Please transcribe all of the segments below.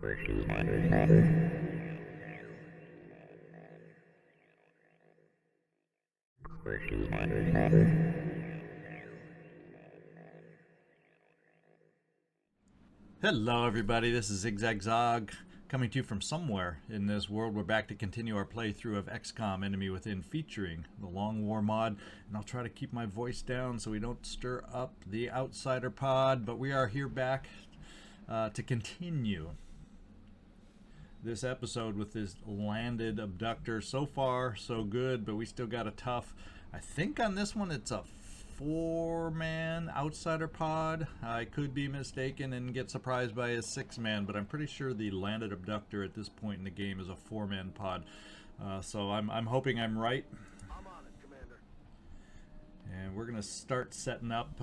Hello everybody, this is ZigZagZog coming to you from somewhere in this world. We're back to continue our playthrough of XCom Enemy Within, featuring the Long War mod, and I'll try to keep my voice down so we don't stir up the outsider pod, but we are here back to continue this episode with this landed abductor. So far so good, but we still got a tough, I think on this one it's a 4-man outsider pod. I could be mistaken and get surprised by a 6-man, but I'm pretty sure the landed abductor at this point in the game is a 4-man pod. So I'm hoping I'm right. I'm on it, Commander. And we're gonna start setting up.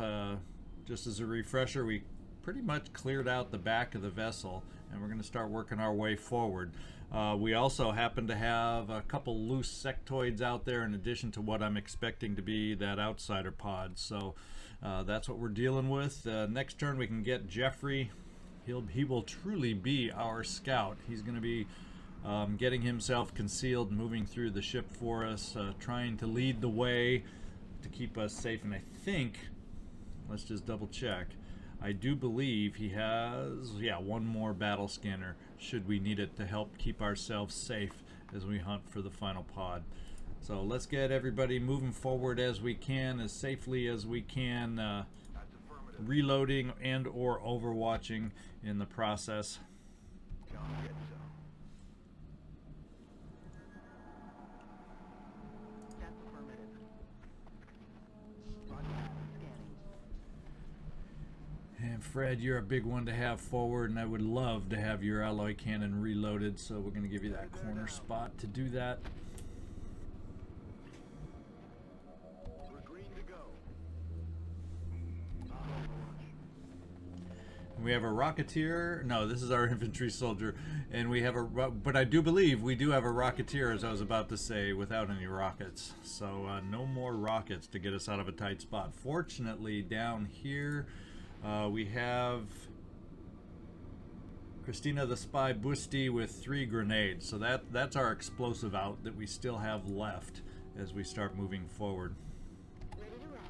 Just as a refresher, we pretty much cleared out the back of the vessel, and we're gonna start working our way forward. We also happen to have a couple loose sectoids out there in addition to what I'm expecting to be that outsider pod. So that's what we're dealing with. Next turn we can get Jeffrey. He will truly be our scout. He's going to be getting himself concealed, moving through the ship for us, trying to lead the way to keep us safe. And I think, let's just double check, I do believe he has, one more battle scanner should we need it to help keep ourselves safe as we hunt for the final pod. So let's get everybody moving forward as we can, as safely as we can, reloading and or overwatching in the process. And Fred, you're a big one to have forward, and I would love to have your alloy cannon reloaded, so we're going to give you that corner spot to do that. We're green to go. We have a rocketeer. No, this is our infantry soldier, and we have but I do believe we do have a rocketeer, as I was about to say, without any rockets. So no more rockets to get us out of a tight spot. Fortunately, down here we have Christina the spy Busty with 3 grenades. So that's our explosive out that we still have left as we start moving forward. Ready to rock.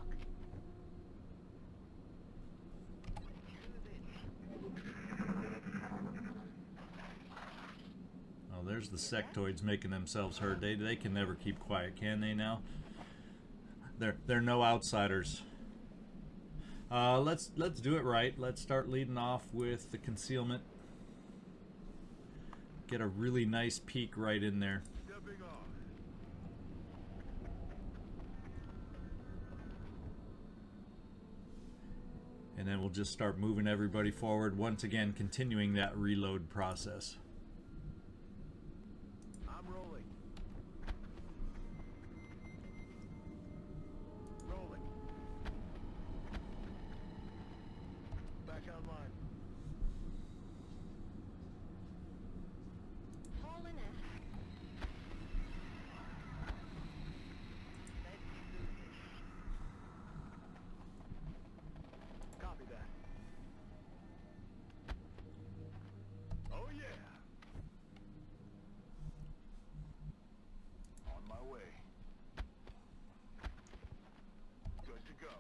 Oh, there's the sectoids making themselves heard. They can never keep quiet, can they now? They're no outsiders. Let's do it right. Let's start leading off with the concealment. Get a really nice peek right in there. Stepping on. And then we'll just start moving everybody forward, once again continuing that reload process. I'm rolling. Rolling. Back online. Hauling ass. Copy that. Oh yeah. On my way. Good to go.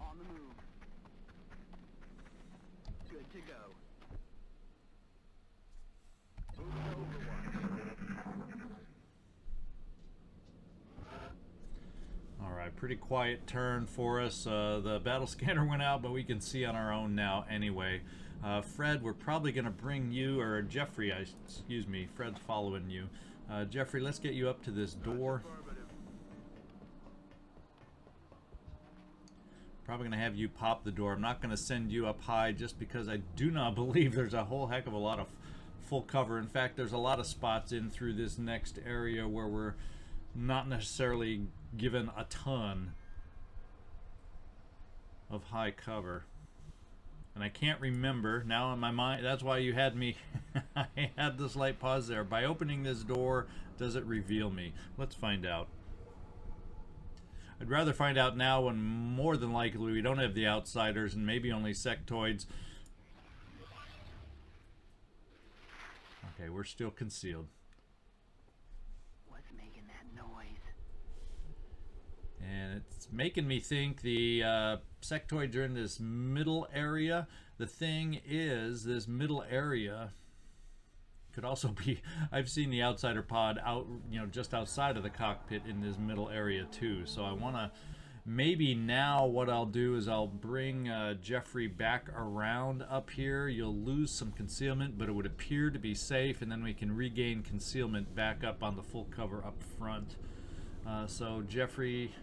On the move. Good to go. Moving to Overwatch. Alright, pretty quiet turn for us. The battle scanner went out, but we can see on our own now anyway. Fred, we're probably going to bring you, or Jeffrey, excuse me, Fred's following you. Jeffrey, let's get you up to this door. Probably going to have you pop the door. I'm not going to send you up high just because I do not believe there's a whole heck of a lot of full cover. In fact, there's a lot of spots in through this next area where we're not necessarily given a ton of high cover. And I can't remember now in my mind. That's why you had me I had the slight pause there. By opening this door, does it reveal me? Let's find out. I'd rather find out now when more than likely we don't have the outsiders and maybe only sectoids. Okay, we're still concealed. What's making that noise? And it's making me think the sectoids are in this middle area. The thing is, this middle area could also be, I've seen the outsider pod out, you know, just outside of the cockpit in this middle area too. So I want to, maybe now what I'll do is I'll bring Jeffrey back around up here. You'll lose some concealment, but it would appear to be safe, and then we can regain concealment back up on the full cover up front. So Jeffrey,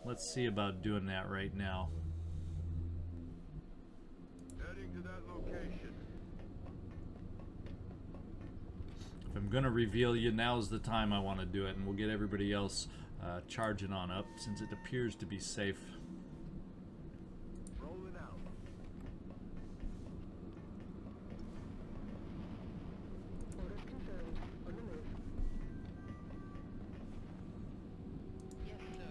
let's see about doing that right now. Heading to that location. If I'm going to reveal you, now's the time I want to do it, and we'll get everybody else charging on up since it appears to be safe. Rolling out. Orders confirmed. On the move. Yes, sir.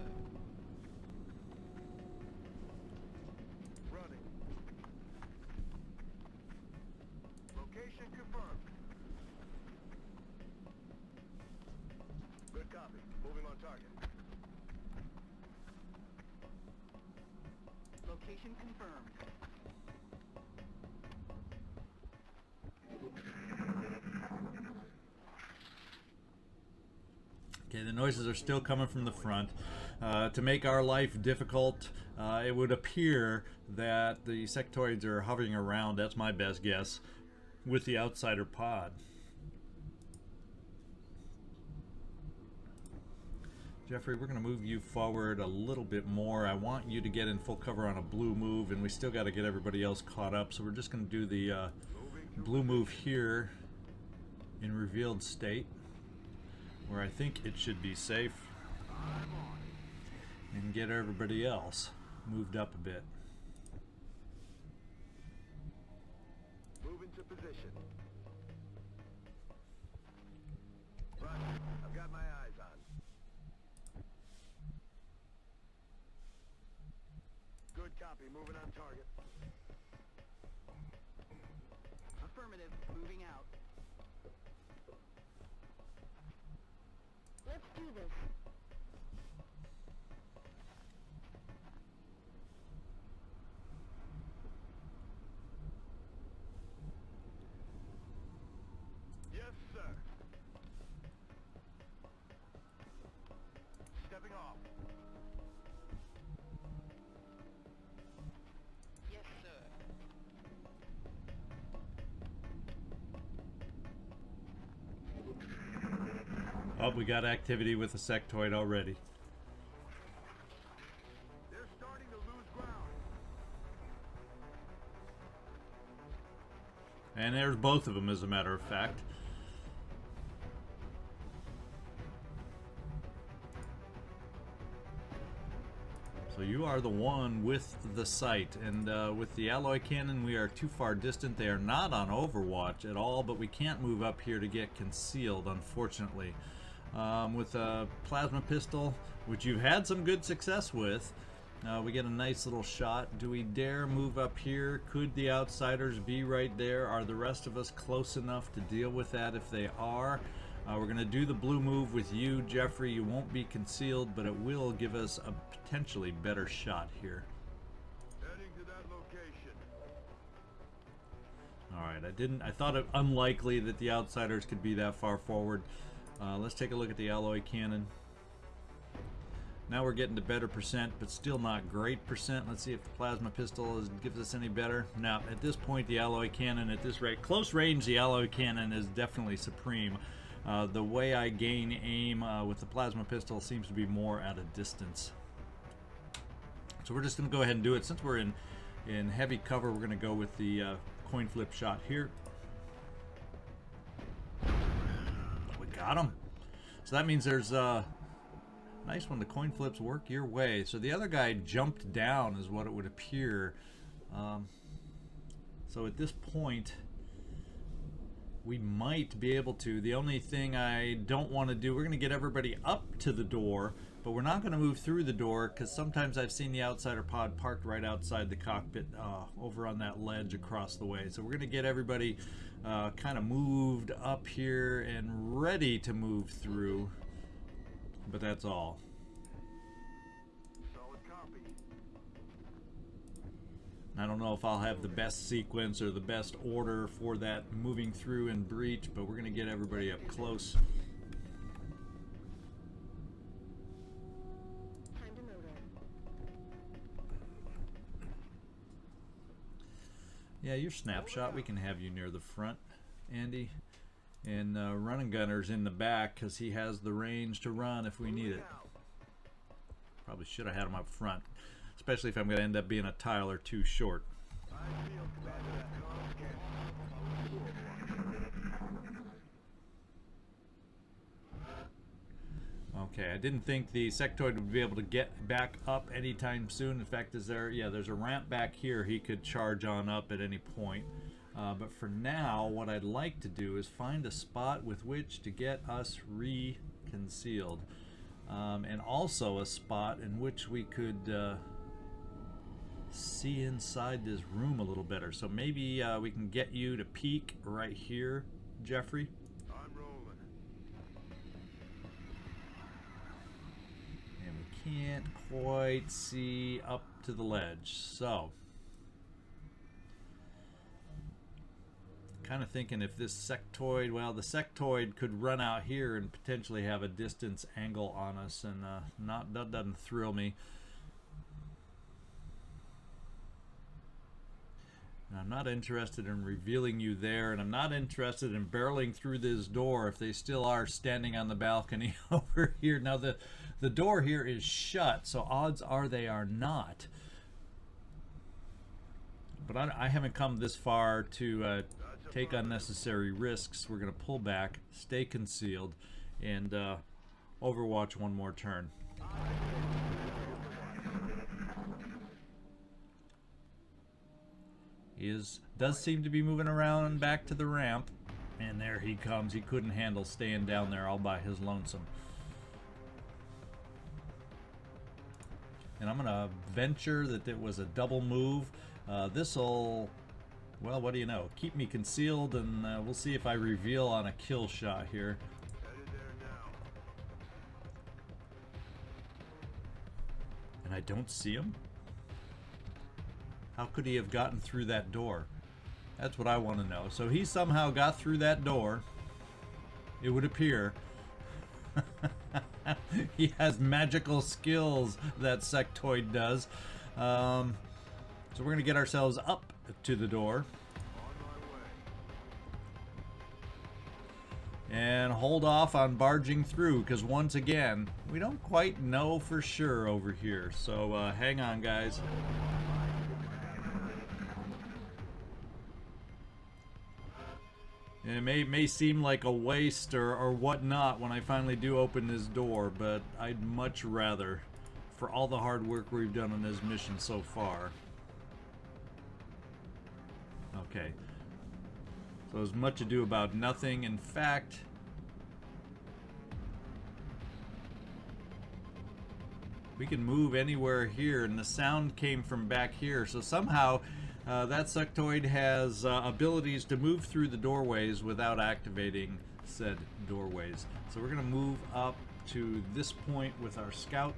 Running. Location confirmed. Good copy. Moving on target. Location confirmed. Okay, the noises are still coming from the front. To make our life difficult, it would appear that the sectoids are hovering around, that's my best guess, with the outsider pod. Jeffrey, we're going to move you forward a little bit more. I want you to get in full cover on a blue move, and we still got to get everybody else caught up, so we're just going to do the blue move here in revealed state, where I think it should be safe, and get everybody else moved up a bit. Move into position. Roger. I've got my eyes on. Good copy. Moving on target. Affirmative. Moving out. Let's do this. Yes, sir. Stepping off. Yes, sir. Oh, we got activity with the sectoid already. They're starting to lose ground. And there's both of them, as a matter of fact. So you are the one with the sight, and with the alloy cannon we are too far distant. They are not on overwatch at all, but we can't move up here to get concealed, unfortunately. With a plasma pistol, which you've had some good success with, we get a nice little shot. Do we dare move up here? Could the outsiders be right there? Are the rest of us close enough to deal with that if they are? We're going to do the blue move with you, Jeffrey. You won't be concealed, but it will give us a potentially better shot here. Heading to that location. Alright, I thought it unlikely that the outsiders could be that far forward. Let's take a look at the alloy cannon. Now we're getting to better percent, but still not great percent. Let's see if the plasma pistol gives us any better. Now, at this point, the alloy cannon, at this rate, close range, the alloy cannon is definitely supreme. The way I gain aim with the plasma pistol seems to be more at a distance. So we're just going to go ahead and do it. Since we're in heavy cover, we're going to go with the coin flip shot here. We got him. So that means there's nice when the coin flips work your way. So the other guy jumped down is what it would appear. So at this point, we might be able to. The only thing I don't want to do, we're going to get everybody up to the door, But we're not going to move through the door because sometimes I've seen the outsider pod parked right outside the cockpit over on that ledge across the way. So we're going to get everybody kind of moved up here and ready to move through. But that's all. Solid copy. I don't know if I'll have the best sequence or the best order for that moving through and breach, but we're going to get everybody up close. Time to motor. Yeah, your snapshot, we can have you near the front, Andy. And running gunner's in the back because he has the range to run if we need it. Probably should have had him up front, especially if I'm going to end up being a tile or two short. I feel Commander, that comms can. Okay, I didn't think the sectoid would be able to get back up anytime soon. In fact, there's a ramp back here he could charge on up at any point. But for now, what I'd like to do is find a spot with which to get us reconcealed. And also a spot in which we could see inside this room a little better. So maybe we can get you to peek right here, Jeffrey. I'm rolling. And we can't quite see up to the ledge. So kind of thinking if this sectoid, well, the sectoid could run out here and potentially have a distance angle on us, and that doesn't thrill me. And I'm not interested in revealing you there, and I'm not interested in barreling through this door if they still are standing on the balcony over here. Now the door here is shut, so odds are they are not. But I haven't come this far to take unnecessary risks. We're going to pull back, stay concealed, and overwatch one more turn. He does seem to be moving around back to the ramp, and there he comes. He couldn't handle staying down there all by his lonesome. And I'm going to venture that it was a double move. This'll, well, what do you know? Keep me concealed, and we'll see if I reveal on a kill shot here. Headed there now. And I don't see him? How could he have gotten through that door? That's what I want to know. So he somehow got through that door, it would appear. He has magical skills, that sectoid does. So we're going to get ourselves up to the door. And hold off on barging through, because once again, we don't quite know for sure over here. So hang on, guys. And it may seem like a waste or whatnot when I finally do open this door, but I'd much rather, for all the hard work we've done on this mission so far. Okay. So as much ado about nothing. In fact, we can move anywhere here, and the sound came from back here. So somehow that sectoid has abilities to move through the doorways without activating said doorways. So we're going to move up to this point with our scout.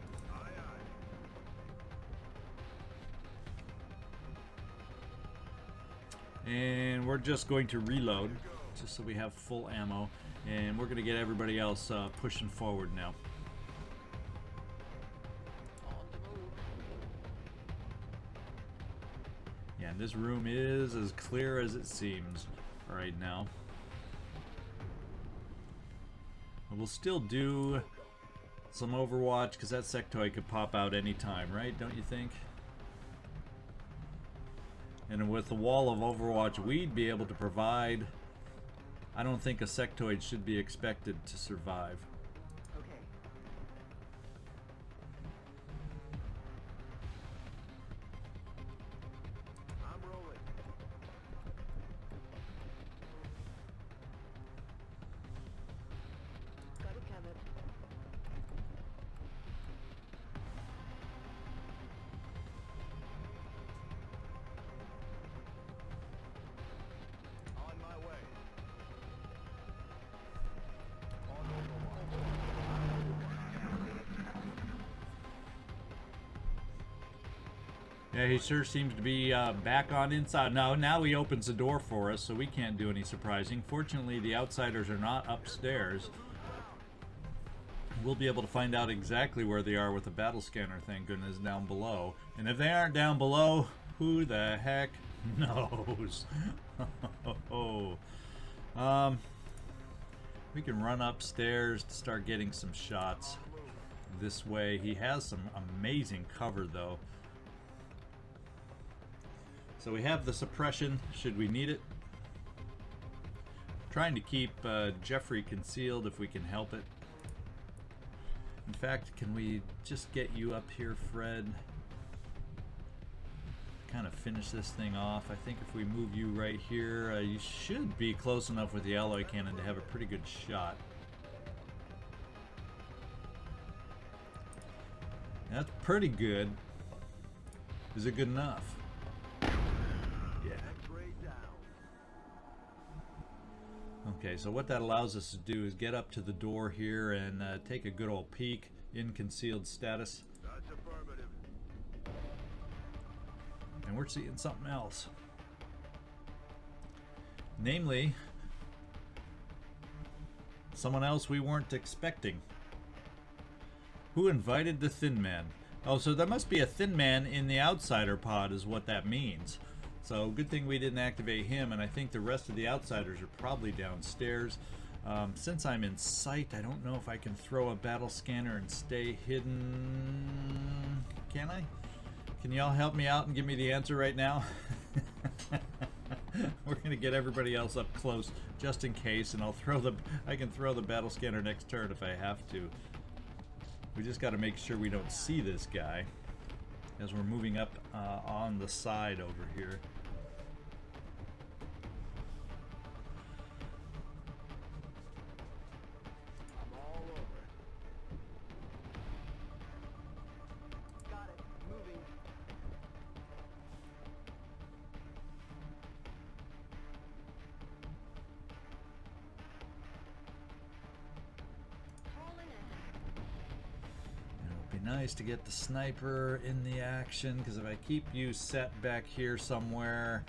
And we're just going to reload, just so we have full ammo. And we're going to get everybody else pushing forward now. Yeah, and this room is as clear as it seems right now. But we'll still do some Overwatch, because that sectoid could pop out anytime, right? Don't you think? And with the wall of Overwatch we'd be able to provide, I don't think a sectoid should be expected to survive. Okay. I'm rolling. Got it covered. Yeah, he sure seems to be back on inside. No, now he opens the door for us, so we can't do any surprising. Fortunately, the outsiders are not upstairs. We'll be able to find out exactly where they are with the battle scanner, thank goodness, down below. And if they aren't down below, who the heck knows? We can run upstairs to start getting some shots this way. He has some amazing cover, though. So we have the suppression, should we need it. Trying to keep Jeffrey concealed if we can help it. In fact, can we just get you up here, Fred? Kind of finish this thing off. I think if we move you right here, you should be close enough with the alloy cannon to have a pretty good shot. That's pretty good. Is it good enough? Yeah. Okay, so what that allows us to do is get up to the door here and take a good old peek in concealed status. That's affirmative. And we're seeing something else. Namely, someone else we weren't expecting. Who invited the Thin Man? Oh, so there must be a Thin Man in the Outsider pod is what that means. So good thing we didn't activate him, and I think the rest of the Outsiders are probably downstairs. Since I'm in sight, I don't know if I can throw a battle scanner and stay hidden. Can I? Can y'all help me out and give me the answer right now? We're gonna get everybody else up close just in case, and I can throw the battle scanner next turn if I have to. We just got to make sure we don't see this guy as we're moving up on the side over here. I'm all over. Got it. Moving. Calling It would be nice to get the sniper in the action, because if I keep you set back here somewhere,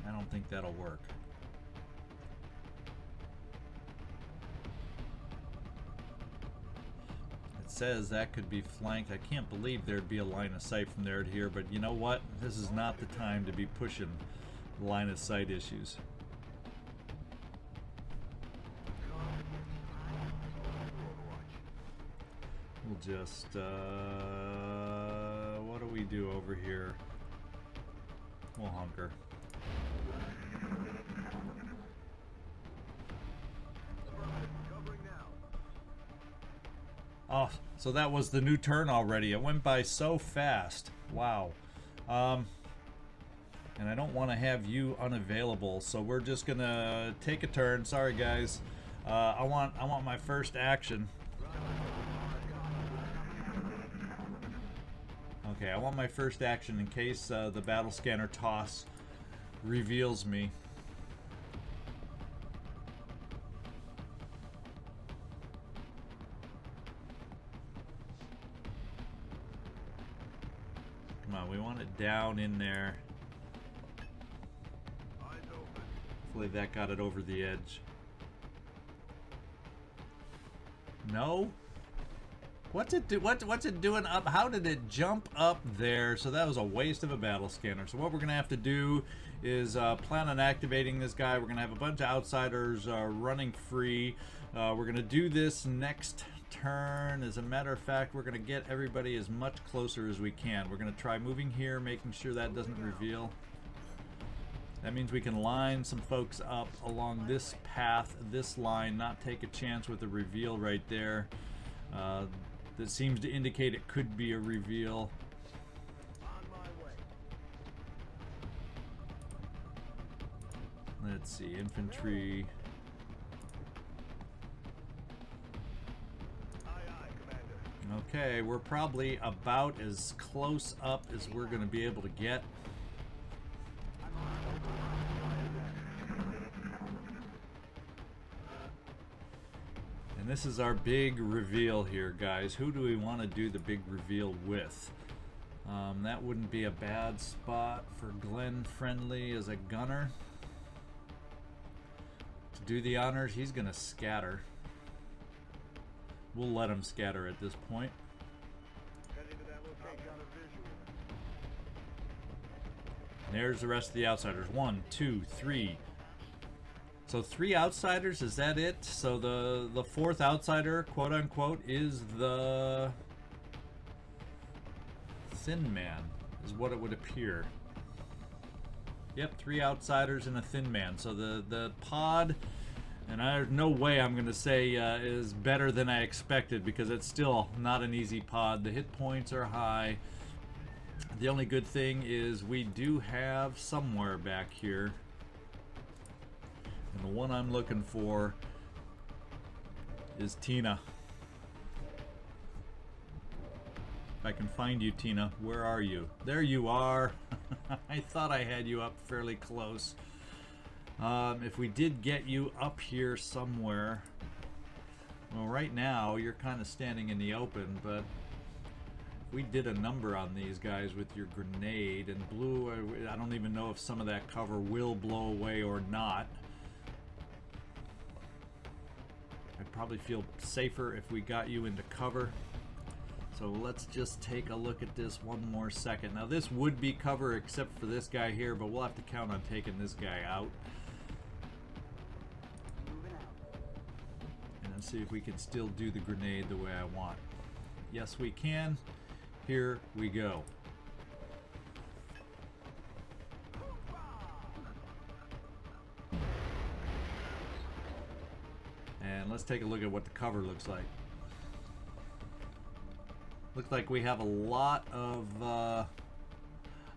I don't think that'll work. It says that could be flanked. I can't believe there'd be a line of sight from there to here, but you know what? This is not the time to be pushing line of sight issues. We'll just, what do we do over here? We'll hunker. Covering now. Oh, so that was the new turn already. It went by so fast. Wow. And I don't want to have you unavailable, so we're just gonna take a turn. Sorry, guys. I want my first action. Okay, I want my first action in case the battle scanner toss reveals me. Come on, we want it down in there. Eyes open. Hopefully that got it over the edge. No? What's it do? What's it doing up? How did it jump up there? So that was a waste of a battle scanner. So what we're gonna have to do is plan on activating this guy. We're gonna have a bunch of outsiders running free. We're gonna do this next turn. As a matter of fact, we're gonna get everybody as much closer as we can. We're gonna try moving here, making sure that doesn't reveal. That means we can line some folks up along this path, this line, not take a chance with the reveal right there. That seems to indicate it could be a reveal. On my way. Let's see, infantry. Aye, aye, Commander. Okay, we're probably about as close up as we're going to be able to get. And this is our big reveal here, guys. Who do we want to do the big reveal with? That wouldn't be a bad spot for Glenn Friendly as a gunner. To do the honors, he's going to scatter. We'll let him scatter at this point. Heading to that location. Got a visual. And there's the rest of the outsiders. 1, 2, 3. So 3 outsiders, is that it? So the 4th outsider, quote unquote, is the Thin Man, is what it would appear. Yep, 3 outsiders and a Thin Man. So the pod, and there's no way I'm going to say is better than I expected, because it's still not an easy pod. The hit points are high. The only good thing is we do have somewhere back here, and the one I'm looking for is Tina. If I can find you, Tina, where are you? There you are. I thought I had you up fairly close. If we did get you up here somewhere, well, right now you're kind of standing in the open, but if we did a number on these guys with your grenade and blew, I don't even know if some of that cover will blow away or not. I'd probably feel safer if we got you into cover. So let's just take a look at this one more second. Now this would be cover except for this guy here, but we'll have to count on taking this guy out. Moving out. And then see if we can still do the grenade the way I want. Yes, we can. Here we go. And let's take a look at what the cover looks like. Looks like we have a lot of a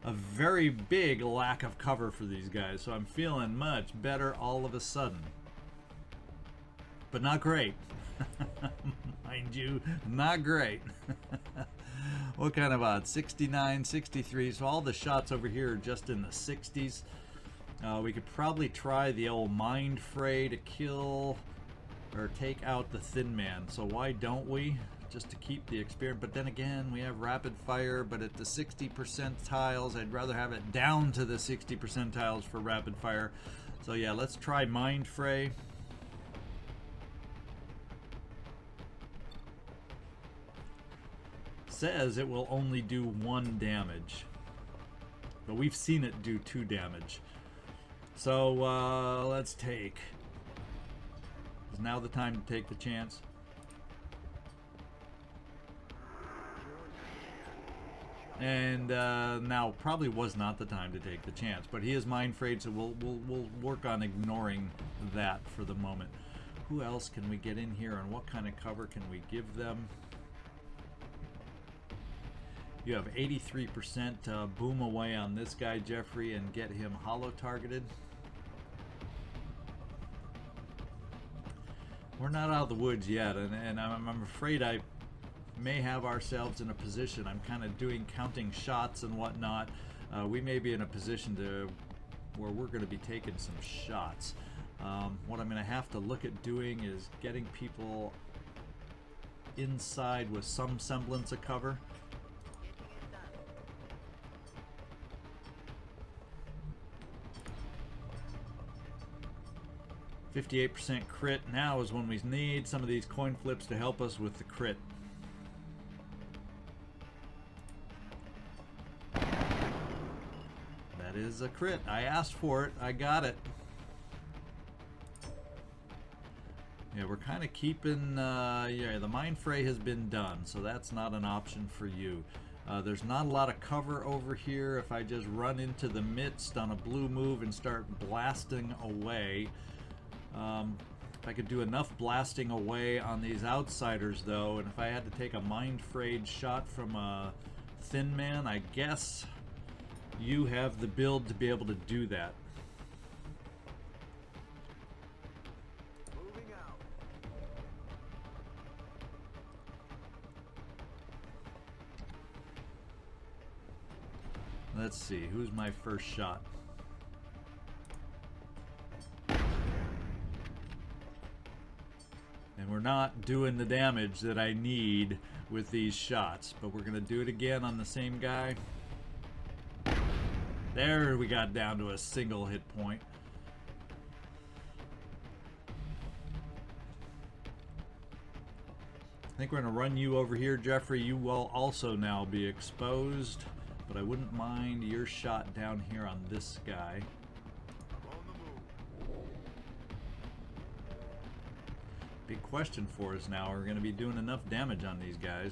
very big lack of cover for these guys, so I'm feeling much better all of a sudden. But not great. Mind you, not great. What kind of odds? 69, 63, so all the shots over here are just in the 60s. We could probably try the old Mind Fray to kill or take out the Thin Man, so why don't we? Just to keep the experience. But then again, we have rapid fire, but at the 60 percentiles, I'd rather have it down to the 60 percentiles for rapid fire. So yeah, let's try Mind Fray. Says it will only do 1 damage, but we've seen it do 2 damage. So let's take. Is now the time to take the chance? And now probably was not the time to take the chance, but he is Mind Frayed, so we'll work on ignoring that for the moment. Who else can we get in here, and what kind of cover can we give them? You have 83% boom away on this guy, Jeffrey, and get him hollow targeted. We're not out of the woods yet, and I'm afraid I may have ourselves in a position. I'm kind of counting shots and whatnot. We may be in a position where we're going to be taking some shots. What I'm going to have to look at doing is getting people inside with some semblance of cover. 58% crit. Now is when we need some of these coin flips to help us with the crit. That is a crit. I asked for it. I got it. Yeah, we're kind of keeping, yeah, the Mind Fray has been done, so that's not an option for you. There's not a lot of cover over here. If I just run into the midst on a blue move and start blasting away, if I could do enough blasting away on these outsiders though, and if I had to take a Mind Frayed shot from a Thin Man, I guess you have the build to be able to do that. Moving out. Let's see, who's my first shot? And we're not doing the damage that I need with these shots. But we're going to do it again on the same guy. There we got down to a single hit point. I think we're going to run you over here, Jeffrey. You will also now be exposed. But I wouldn't mind your shot down here on this guy. Big question for us now. We're going to be doing enough damage on these guys.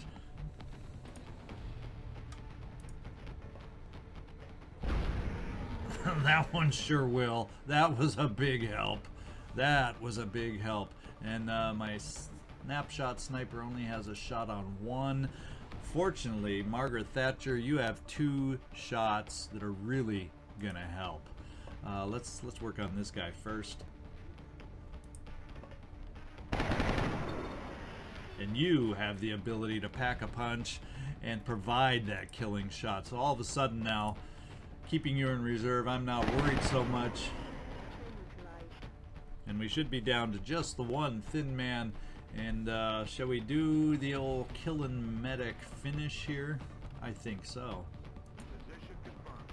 That one sure will. That was a big help. That was a big help. And my snapshot sniper only has a shot on one. Fortunately, Margaret, Thatcher, you have 2 shots that are really going to help. Let's work on this guy first. And you have the ability to pack a punch and provide that killing shot. So all of a sudden now, keeping you in reserve, I'm not worried so much. And we should be down to just the one thin man. And shall we do the old killin' medic finish here? I think so. Position confirmed.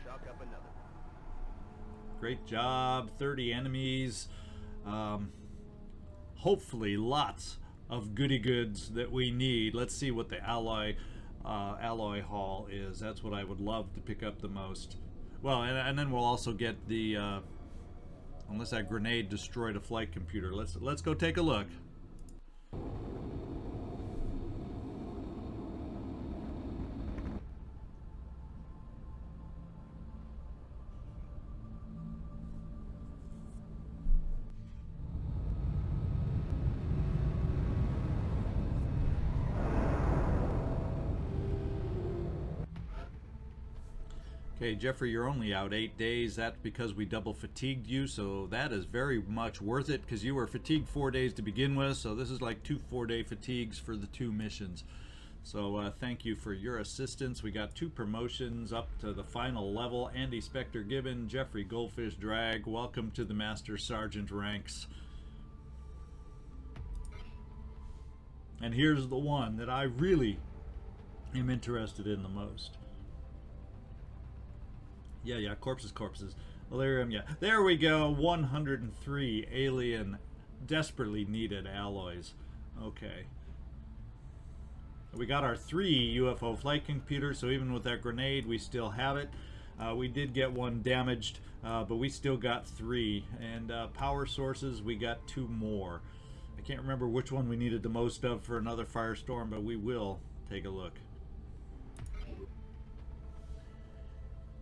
Chalk up another. Great job. 30 enemies. Hopefully lots of goody goods that we need. Let's see what the alloy haul is. That's what I would love to pick up the most. Well, and then we'll also get the unless that grenade destroyed a flight computer. Let's go take a look. Okay, Jeffrey, you're only out 8 days. That's because we double fatigued you, so that is very much worth it because you were fatigued 4 days to begin with, so this is like 2 4-day fatigues for the 2 missions. So thank you for your assistance. We got 2 promotions up to the final level. Andy Spector Gibbon, Jeffrey Goldfish Drag, welcome to the Master Sergeant ranks. And here's the one that I really am interested in the most. Yeah, corpses. Delirium, yeah. There we go, 103 alien desperately needed alloys. Okay. We got our 3 UFO flight computers, so even with that grenade, we still have it. We did get 1 damaged, but we still got 3. And power sources, we got 2 more. I can't remember which one we needed the most of for another firestorm, but we will take a look.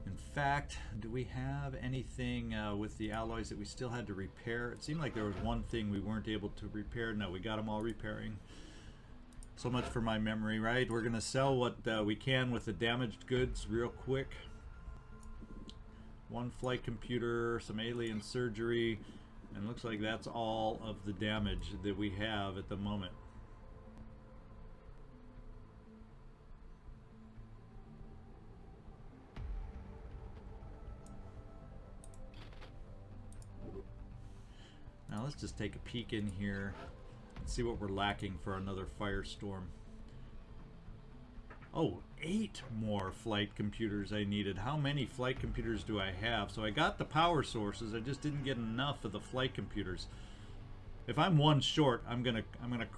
In fact, do we have anything with the alloys that we still had to repair? It seemed like there was one thing we weren't able to repair. No, we got them all repairing. So much for my memory, right? We're going to sell what we can with the damaged goods real quick. 1 flight computer, some alien surgery, and looks like that's all of the damage that we have at the moment. Now let's just take a peek in here and see what we're lacking for another firestorm. Oh, 8 more flight computers I needed. How many flight computers do I have? So I got the power sources, I just didn't get enough of the flight computers. If I'm 1 short, I'm gonna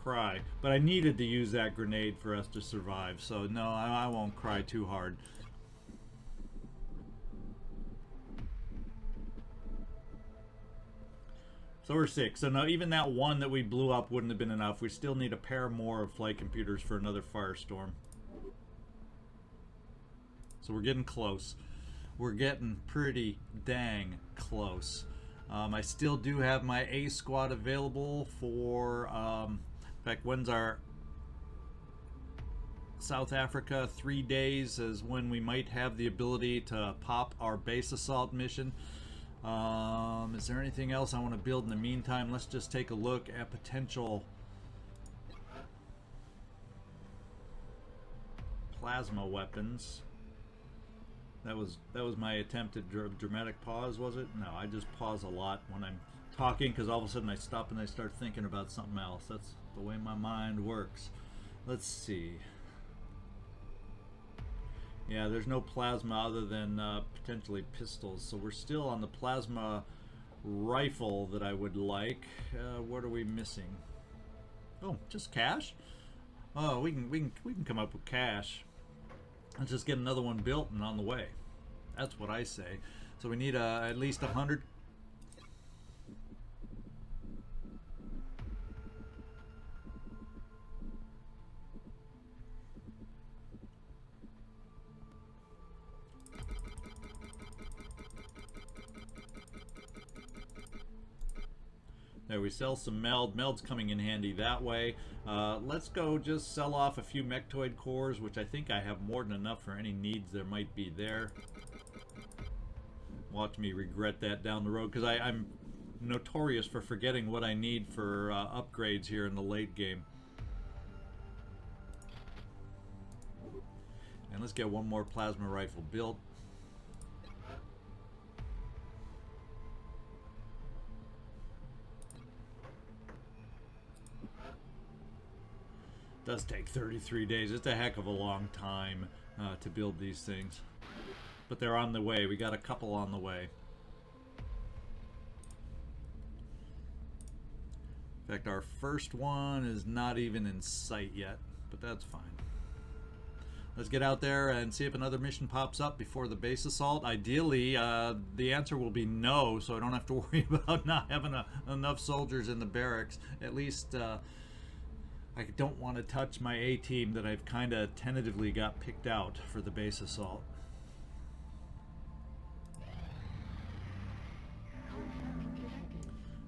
cry. But I needed to use that grenade for us to survive, so no, I won't cry too hard. So we're 6. So now even that 1 that we blew up wouldn't have been enough. We still need a pair more of flight computers for another firestorm. So we're getting close. We're getting pretty dang close. I still do have my A squad available for, in fact, when's our South Africa? 3 days is when we might have the ability to pop our base assault mission. Is there anything else I want to build in the meantime? Let's just take a look at potential plasma weapons. That was my attempt at dramatic pause, was it? No, I just pause a lot when I'm talking because all of a sudden I stop and I start thinking about something else. That's the way my mind works. Let's see. Yeah, there's no plasma other than potentially pistols, so we're still on the plasma rifle that I would like. What are we missing? Oh, just cash? Oh, we can come up with cash. Let's just get another one built and on the way. That's what I say. So we need at least 100. There, we sell some meld. Meld's coming in handy that way. Let's go just sell off a few mectoid cores, which I think I have more than enough for any needs there might be there. Watch me regret that down the road, because I'm notorious for forgetting what I need for upgrades here in the late game. And let's get one more plasma rifle built. Does take 33 days. It's a heck of a long time to build these things. But they're on the way. We got a couple on the way. In fact, our first one is not even in sight yet, but that's fine. Let's get out there and see if another mission pops up before the base assault. Ideally, the answer will be no, so I don't have to worry about not having enough soldiers in the barracks. At least I don't want to touch my A-team that I've kind of tentatively got picked out for the base assault.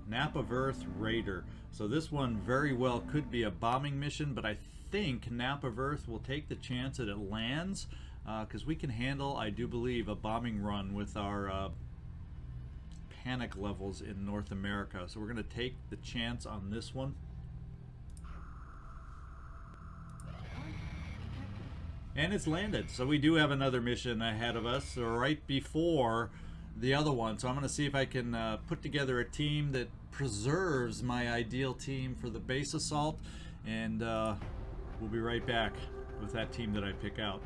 Nap of Earth Raider. So this one very well could be a bombing mission, but I think Nap of Earth will take the chance that it lands, because we can handle, I do believe, a bombing run with our panic levels in North America. So we're going to take the chance on this one. And it's landed, so we do have another mission ahead of us, right before the other one. So I'm going to see if I can put together a team that preserves my ideal team for the base assault, and we'll be right back with that team that I pick out.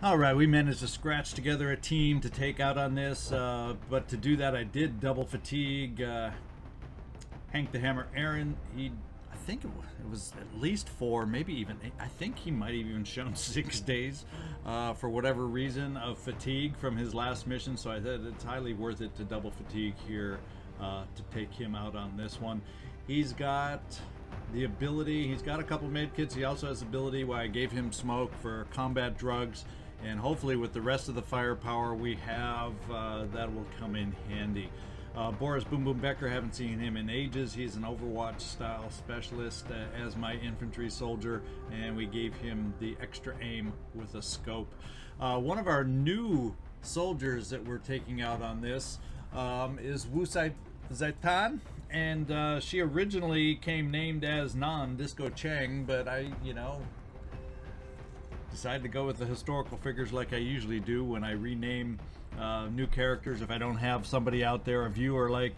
Alright, we managed to scratch together a team to take out on this, but to do that I did double fatigue Hank the Hammer Aaron. I think it was at least 4, maybe even 8. I think he might have even shown 6 days for whatever reason of fatigue from his last mission, so I thought it's highly worth it to double fatigue here to take him out on this one. He's got the ability, he's got a couple medkits. He also has the ability where I gave him smoke for combat drugs, and hopefully with the rest of the firepower we have, that will come in handy. Boris Boom Boom Becker, haven't seen him in ages. He's an Overwatch style specialist as my infantry soldier, and we gave him the extra aim with a scope. One of our new soldiers that we're taking out on this is Wu Zaitan, and she originally came named as Nan Disco Chang, but I, decided to go with the historical figures like I usually do when I rename new characters if I don't have somebody out there, a viewer like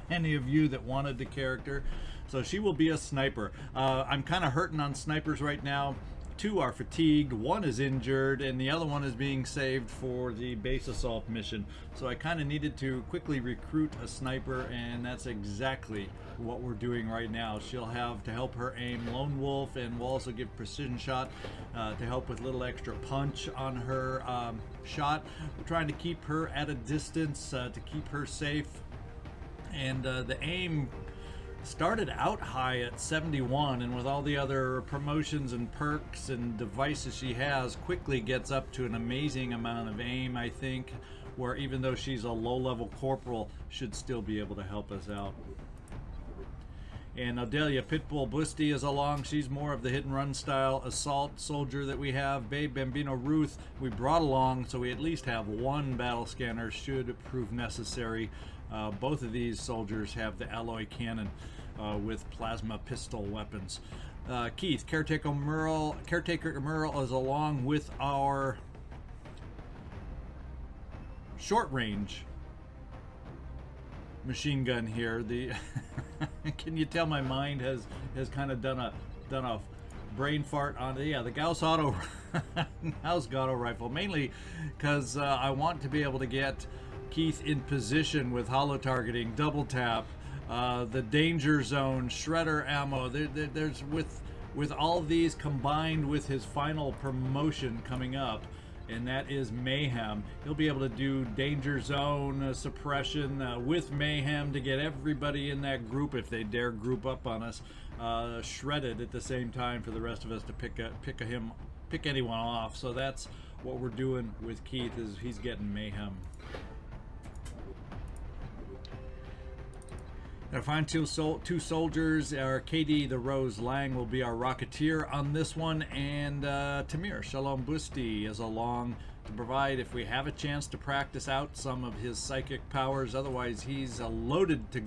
any of you that wanted the character. So she will be a sniper. I'm kind of hurting on snipers right now. 2 are fatigued, 1 is injured, and the other one is being saved for the base assault mission. So I kind of needed to quickly recruit a sniper, and that's exactly what we're doing right now. She'll have to help her aim Lone Wolf, and we'll also give precision shot to help with a little extra punch on her shot. We're trying to keep her at a distance to keep her safe, and the aim started out high at 71, and with all the other promotions and perks and devices she has, quickly gets up to an amazing amount of aim, I think, where even though she's a low-level corporal, should still be able to help us out. And Adelia Pitbull Busty is along. She's more of the hit-and-run style assault soldier that we have. Babe Bambino Ruth we brought along, so we at least have 1 battle scanner should it prove necessary. Both of these soldiers have the alloy cannon. with plasma pistol weapons. Keith, Caretaker Merle is along with our short range machine gun here. The can you tell my mind has kind of done a brain fart on the Gauss auto rifle, mainly because I want to be able to get Keith in position with holo targeting, double tap, the danger zone, shredder ammo. There's with all of these combined with his final promotion coming up, and that is Mayhem. He'll be able to do danger zone suppression with Mayhem to get everybody in that group, if they dare group up on us, shredded at the same time for the rest of us to pick anyone off. So that's what we're doing with Keith, is he's getting Mayhem. Gotta find two soldiers. Our KD, the Rose Lang, will be our Rocketeer on this one, and Tamir Shalom Busty is along to provide, if we have a chance, to practice out some of his psychic powers. Otherwise, he's loaded to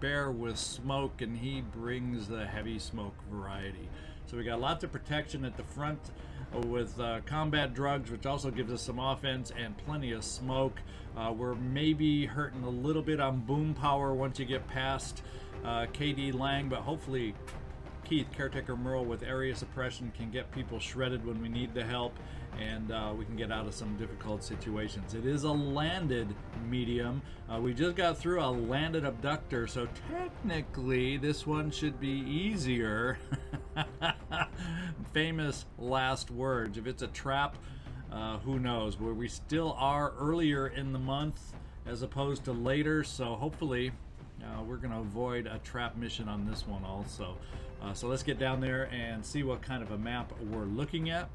bear with smoke, and he brings the heavy smoke variety. So we got lots of protection at the front with combat drugs, which also gives us some offense, and plenty of smoke. We're maybe hurting a little bit on boom power once you get past KD Lang, but hopefully Keith, Caretaker Merle, with area suppression can get people shredded when we need the help, and we can get out of some difficult situations. It is a landed medium. We just got through a landed abductor, so technically this one should be easier. Famous last words. If it's a trap, who knows? Where we still are earlier in the month as opposed to later, so hopefully we're going to avoid a trap mission on this one also. So let's get down there and see what kind of a map we're looking at.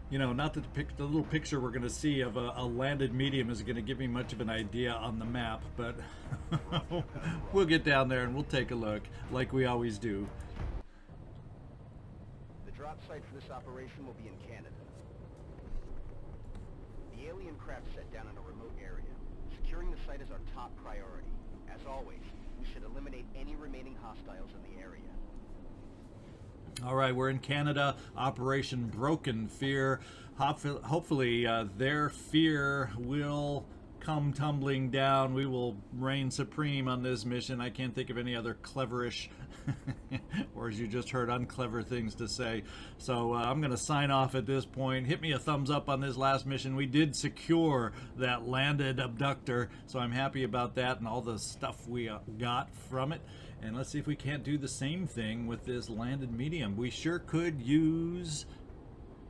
You know, not that the little picture we're going to see of a landed medium is going to give me much of an idea on the map, but we'll get down there and we'll take a look like we always do. The drop site for this operation will be in Canada. The alien craft set down in a remote area. Securing the site is our top priority. As always, we should eliminate any remaining hostiles in the area. All right, we're in Canada, Operation Broken Fear. Hopefully their fear will come tumbling down. We will reign supreme on this mission. I can't think of any other cleverish, or as you just heard, unclever things to say. So I'm going to sign off at this point. Hit me a thumbs up on this last mission. We did secure that landed abductor, so I'm happy about that and all the stuff we got from it. And let's see if we can't do the same thing with this landed medium. We sure could use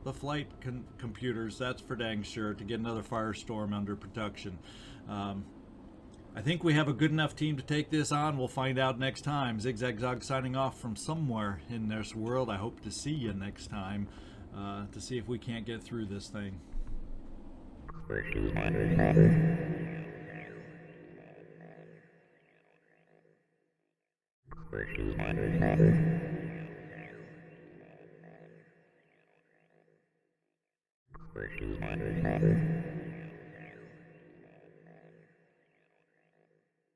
the flight computers, that's for dang sure, to get another Firestorm under production. I think we have a good enough team to take this on. We'll find out next time. ZigZagZog signing off from somewhere in this world. I hope to see you next time to see if we can't get through this thing. Christina.